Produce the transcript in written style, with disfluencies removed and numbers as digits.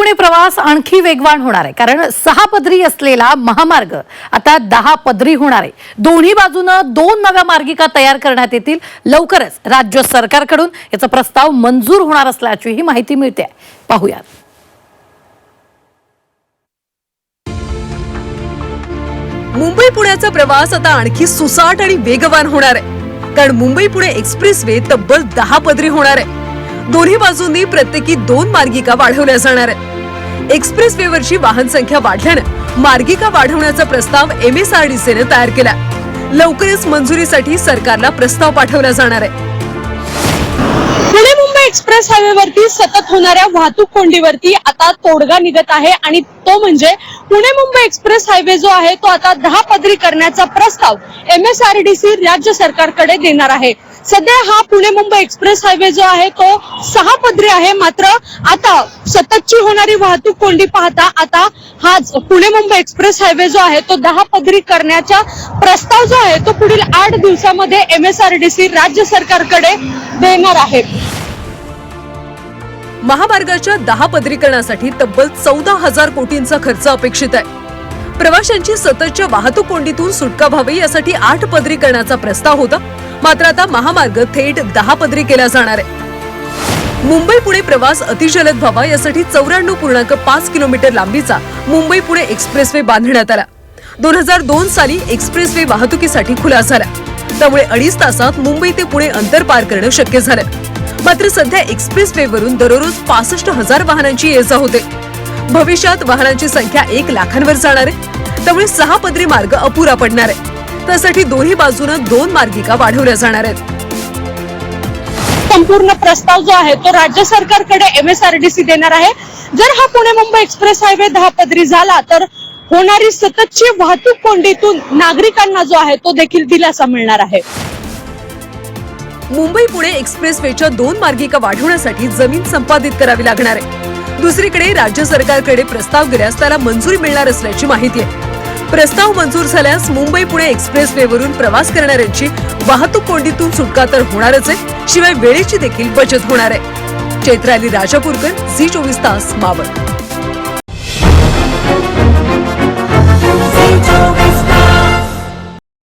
पुणे प्रवास आणखी वेगवान होणार आहे, कारण 6 पदरी असलेला महामार्ग आता 10 पदरी होणार आहे। दोन्ही बाजूने 2 नव्या मार्गिका तयार करण्यात येतील। लवकरच राज्य सरकारकडून याचा प्रस्ताव मंजूर होणार असल्याची ही माहिती मिळते। पाहूया। मुंबई पुण्याचा प्रवास आता आणखी सुसाट आणि वेगवान होणार आहे, कारण मुंबई पुणे एक्सप्रेसवे तब्बल 10 पदरी होणार आहे। दोन्ही बाजूंनी प्रत्येकी 2 मार्गिका वाढवल्या जाणार आहेत। एक्सप्रेसवेवरची वाहन संख्या वाढल्याने मार्गिका वाढवण्याचा प्रस्ताव MSRDCने तयार केला। लवकरच मंजुरीसाठी सरकारला प्रस्ताव पाठवला जाणार आहे। पुणे मुंबई एक्सप्रेस हायवेवरती सतत होणाऱ्या वाहतूक कोंडीवरती आता तोडगा निघत आहे, आणि तो म्हणजे पुणे मुंबई एक्सप्रेस हायवे जो आहे तो आता 10 पदरी करण्याचा प्रस्ताव MSRDC राज्य सरकारकडे देणार आहे। सध्या हा पुणे मुंबई एक्सप्रेस हायवे जो आहे तो 6 पदरी आहे, मात्र आता सततची होणारी वाहतूक कोंडी पाहता आता हा पुणे मुंबई एक्सप्रेस हायवे जो आहे तो 10 पदरी करण्याचा प्रस्ताव जो आहे तो पुढील 8 दिवसांमध्ये MSRDC राज्य सरकारकडे देणार आहे। महामार्गाच्या 10 पदरीकरणासाठी तब्बल 14,000 कोटींचा खर्च अपेक्षित आहे। प्रवाशांची सततच्या वाहतूक कोंडीतून सुटका व्हावी यासाठी 8 पदरीकरणाचा प्रस्ताव होता, मात्र आता महामार्ग थेट 10 पदरी केला जाणार आहे। मुंबई पुणे प्रवास अतिजलद व्हावा यासाठी 94.5 किलोमीटर लांबीचा मुंबई पुणे एक्सप्रेसवे बांधण्यात आला। 2002 साली एक्सप्रेसवे वाहतुकीसाठी खुला झाला, त्यामुळे 2.5 तासात मुंबई ते पुणे अंतर पार करणं शक्य झालं। मात्र सध्या एक्सप्रेसवेवरून दररोज 65,000 वाहनांची ये-जा होते। भविष्यात वाहनांची संख्या 1 लाखांवर जाणार आहे, त्यामुळे 6 पदरी मार्ग अपुरा पडणार आहे। त्यासाठी दोन्ही बाजूने 2 मार्गिका वाढवल्या जाणार आहेत। संपूर्ण प्रस्ताव जो आहे तो राज्य सरकारकडे MSRDC देणार आहे। जर हा पुणे मुंबई एक्सप्रेस हायवे 10 पदरी झाला तर होणारी सततची वाहतूक कोंडीतून नागरिकांना जो आहे तो देखील दिलासा मिळणार आहे। मुंबई पुणे एक्सप्रेसवेच्या 2 मार्गिका वाढवण्यासाठी जमीन संपादित करावी लागणार आहे। दुसरीकडे राज्य सरकारकडे प्रस्ताव गेल्यास त्याला मंजुरी मिळणार असल्याची माहिती आहे। प्रस्ताव मंजूर झाल्यास मुंबई पुणे एक्सप्रेसवेवरून प्रवास करणाऱ्यांची वाहतूक कोंडीतून सुटका तर होणारच आहे, शिवाय वेळेची देखील बचत होणार आहे। चैत्राली राजापूरकर, झी 24 तास, मावळ।